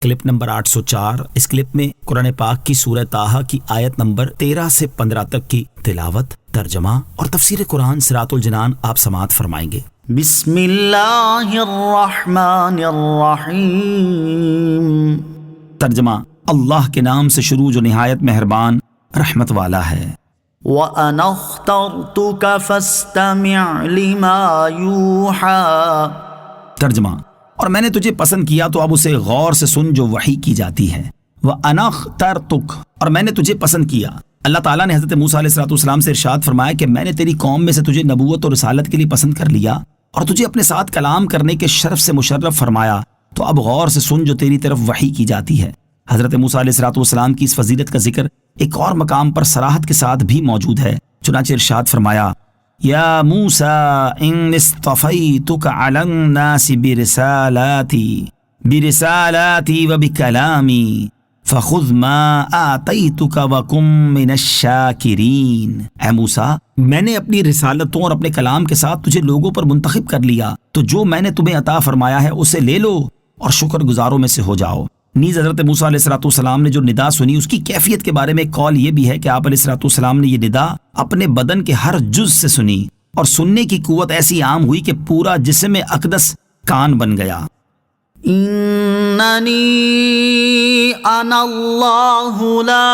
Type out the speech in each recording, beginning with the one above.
Clip number 804۔ اس clip میں قرآن پاک کی سورہ طٰہٰ کی آیت نمبر 13 سے 15 تک کی تلاوت، ترجمہ اور تفسیر قرآن صراط الجنان آپ سماعت فرمائیں گے۔ بسم اللہ الرحمن الرحیم۔ ترجمہ: اللہ کے نام سے شروع جو نہایت مہربان رحمت والا ہے۔ وَأَنَا اخْتَرْتُكَ فَاسْتَمِعْ لِمَا يُوحَىٰ۔ ترجمہ: اور میں نے تجھے پسند کیا تو اب اسے غور سے سن جو وحی کی جاتی ہے۔ وَأَنَا اخْتَرْتُكَ، اور میں نے تجھے پسند کیا۔ اللہ تعالیٰ نے حضرت موسیٰ علیہ السلام سے ارشاد فرمایا کہ میں نے تیری قوم میں سے تجھے نبوت اور رسالت کے لیے پسند کر لیا اور تجھے اپنے ساتھ کلام کرنے کے شرف سے مشرف فرمایا، تو اب غور سے سن جو تیری طرف وحی کی جاتی ہے۔ حضرت موسیٰ علیہ السلام کی اس فضیلت کا ذکر ایک اور مقام پر صراحت کے ساتھ بھی موجود ہے، چنانچہ ارشاد فرمایا: یا موسیٰ ان اصطفیتک علی الناس برسالاتی وبکلامی فخذ ما آتیتک وکن من الشاکرین۔ اے موسیٰ، میں نے اپنی رسالتوں اور اپنے کلام کے ساتھ تجھے لوگوں پر منتخب کر لیا، تو جو میں نے تمہیں عطا فرمایا ہے اسے لے لو اور شکر گزاروں میں سے ہو جاؤ۔ نیز حضرت موسیٰ علیہ السلام نے جو ندا سنی اس کی کیفیت کے بارے میں ایک قول یہ بھی ہے کہ آپ علیہ السلام نے یہ ندا اپنے بدن کے ہر جز سے سنی اور سننے کی قوت ایسی عام ہوئی کہ پورا جسم اقدس کان بن گیا۔ اننی انا اللہ لا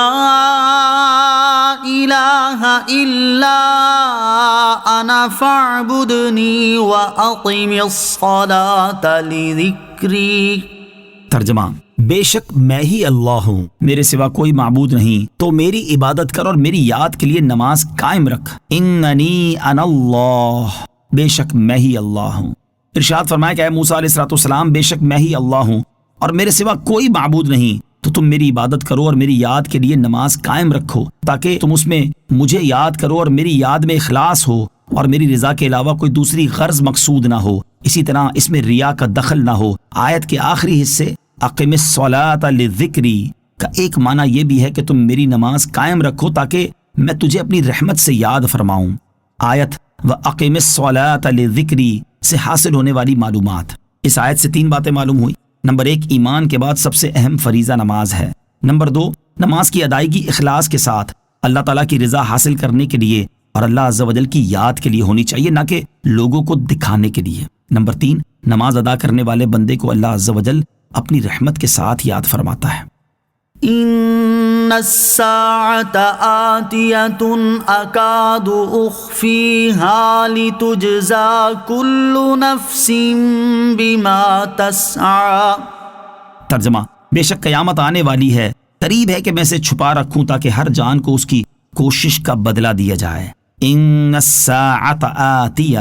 الہ الا انا فاعبدنی واقم الصلاۃ لذکری۔ ترجمہ: بے شک میں ہی اللہ ہوں، میرے سوا کوئی معبود نہیں، تو میری عبادت کر اور میری یاد کے لیے نماز قائم رکھ۔ اننی انا اللہ، بے شک میں ہی اللہ ہوں۔ ارشاد فرمایا کہ اے موسیٰ علیہ السلام، بے شک میں ہی اللہ ہوں اور میرے سوا کوئی معبود نہیں، تو تم میری عبادت کرو اور میری یاد کے لیے نماز قائم رکھو، تاکہ تم اس میں مجھے یاد کرو اور میری یاد میں اخلاص ہو اور میری رضا کے علاوہ کوئی دوسری غرض مقصود نہ ہو، اسی طرح اس میں ریا کا دخل نہ ہو۔ آیت کے آخری حصے اقم الصلاۃ لذکری کا ایک معنی یہ بھی ہے کہ تم میری نماز قائم رکھو تاکہ میں تجھے اپنی رحمت سے یاد فرماؤں۔ آیت وَأَقِمِ الصَّلَاةَ لِذِكْرِي سے حاصل ہونے والی معلومات۔ اس آیت سے 3 باتیں معلوم ہوئی۔ نمبر 1، ایمان کے بعد سب سے اہم فریضہ نماز ہے۔ نمبر 2، نماز کی ادائیگی اخلاص کے ساتھ اللہ تعالیٰ کی رضا حاصل کرنے کے لیے اور اللہ عز و جل کی یاد کے لیے ہونی چاہیے، نہ کہ لوگوں کو دکھانے کے لیے۔ نمبر 3، نماز ادا کرنے والے بندے کو اللہ عز و جل اپنی رحمت کے ساتھ یاد فرماتا ہے۔ ان الساعة آتیۃ اکاد اخفیہا لتجزا کل نفس بما تسعی۔ ترجمہ: بے شک قیامت آنے والی ہے، قریب ہے کہ میں اسے چھپا رکھوں تاکہ ہر جان کو اس کی کوشش کا بدلہ دیا جائے۔ ان الساعة آتیہ،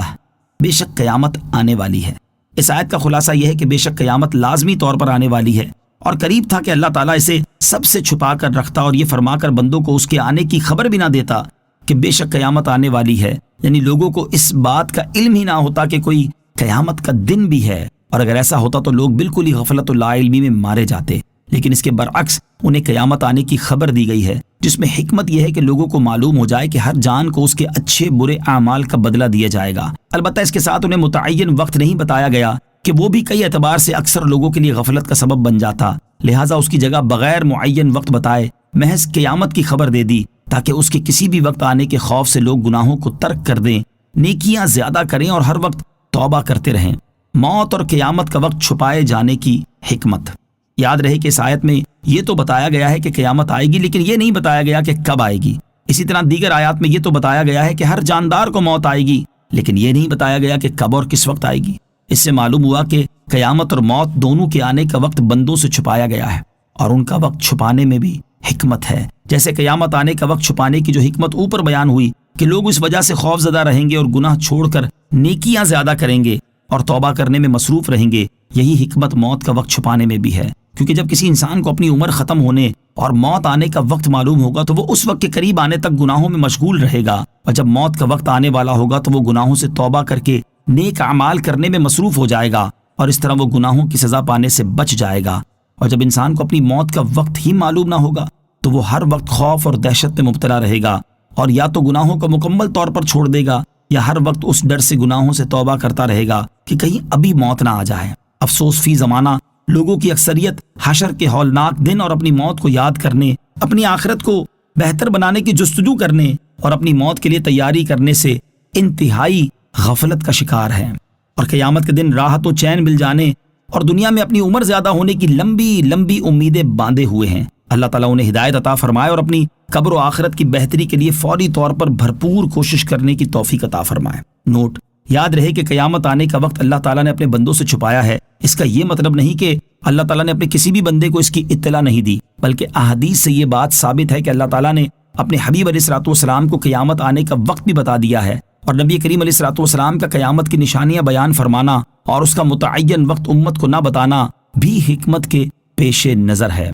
بے شک قیامت آنے والی ہے۔ اس آیت کا خلاصہ یہ ہے کہ بے شک قیامت لازمی طور پر آنے والی ہے، اور قریب تھا کہ اللہ تعالیٰ اسے سب سے چھپا کر رکھتا اور یہ فرما کر بندوں کو اس کے آنے کی خبر بھی نہ دیتا کہ بے شک قیامت آنے والی ہے، یعنی لوگوں کو اس بات کا علم ہی نہ ہوتا کہ کوئی قیامت کا دن بھی ہے، اور اگر ایسا ہوتا تو لوگ بالکل ہی غفلت و لا علمی میں مارے جاتے۔ لیکن اس کے برعکس انہیں قیامت آنے کی خبر دی گئی ہے، جس میں حکمت یہ ہے کہ لوگوں کو معلوم ہو جائے کہ ہر جان کو اس کے اچھے برے اعمال کا بدلہ دیا جائے گا۔ البتہ اس کے ساتھ انہیں متعین وقت نہیں بتایا گیا کہ وہ بھی کئی اعتبار سے اکثر لوگوں کے لیے غفلت کا سبب بن جاتا، لہٰذا اس کی جگہ بغیر معین وقت بتائے محض قیامت کی خبر دے دی تاکہ اس کے کسی بھی وقت آنے کے خوف سے لوگ گناہوں کو ترک کر دیں، نیکیاں زیادہ کریں اور ہر وقت توبہ کرتے رہیں۔ موت اور قیامت کا وقت چھپائے جانے کی حکمت۔ یاد رہے کہ اس آیت میں یہ تو بتایا گیا ہے کہ قیامت آئے گی، لیکن یہ نہیں بتایا گیا کہ کب آئے گی۔ اسی طرح دیگر آیات میں یہ تو بتایا گیا ہے کہ ہر جاندار کو موت آئے گی، لیکن یہ نہیں بتایا گیا کہ کب اور کس وقت آئے گی۔ اس سے معلوم ہوا کہ قیامت اور موت دونوں کے آنے کا وقت بندوں سے چھپایا گیا ہے، اور ان کا وقت چھپانے میں بھی حکمت ہے۔ جیسے قیامت آنے کا وقت چھپانے کی جو حکمت اوپر بیان ہوئی کہ لوگ اس وجہ سے خوف زدہ رہیں گے اور گناہ چھوڑ کر نیکیاں زیادہ کریں گے اور توبہ کرنے میں مصروف رہیں گے، یہی حکمت موت کا وقت چھپانے میں بھی ہے، کیونکہ جب کسی انسان کو اپنی عمر ختم ہونے اور موت آنے کا وقت معلوم ہوگا تو وہ اس وقت کے قریب آنے تک گناہوں میں مشغول رہے گا، اور جب موت کا وقت آنے والا ہوگا تو وہ گناہوں سے توبہ کر کے نیک اعمال کرنے میں مصروف ہو جائے گا، اور اس طرح وہ گناہوں کی سزا پانے سے بچ جائے گا۔ اور جب انسان کو اپنی موت کا وقت ہی معلوم نہ ہوگا تو وہ ہر وقت خوف اور دہشت میں مبتلا رہے گا، اور یا تو گناہوں کو مکمل طور پر چھوڑ دے گا یا ہر وقت اس ڈر سے گناہوں سے توبہ کرتا رہے گا کہ کہیں ابھی موت نہ آ جائے۔ افسوس فی زمانہ لوگوں کی اکثریت حشر کے ہولناک دن اور اپنی موت کو یاد کرنے، اپنی آخرت کو بہتر بنانے کی جستجو کرنے اور اپنی موت کے لیے تیاری کرنے سے انتہائی غفلت کا شکار ہیں، اور قیامت کے دن راحت و چین مل جانے اور دنیا میں اپنی عمر زیادہ ہونے کی لمبی لمبی امیدیں باندھے ہوئے ہیں۔ اللہ تعالیٰ انہیں ہدایت عطا فرمائے اور اپنی قبر و آخرت کی بہتری کے لیے فوری طور پر بھرپور کوشش کرنے کی توفیق عطا فرمائے۔ نوٹ: یاد رہے کہ قیامت آنے کا وقت اللہ تعالیٰ نے اپنے بندوں سے چھپایا ہے۔ اس کا یہ مطلب نہیں کہ اللہ تعالیٰ نے اپنے کسی بھی بندے کو اس کی اطلاع نہیں دی، بلکہ احادیث سے یہ بات ثابت ہے کہ اللہ تعالیٰ نے اپنے حبیب علیہ الصلوۃ والسلام کو قیامت آنے کا وقت بھی بتا دیا ہے، اور نبی کریم علیہ الصلوۃ والسلام کا قیامت کی نشانیاں بیان فرمانا اور اس کا متعین وقت امت کو نہ بتانا بھی حکمت کے پیش نظر ہے۔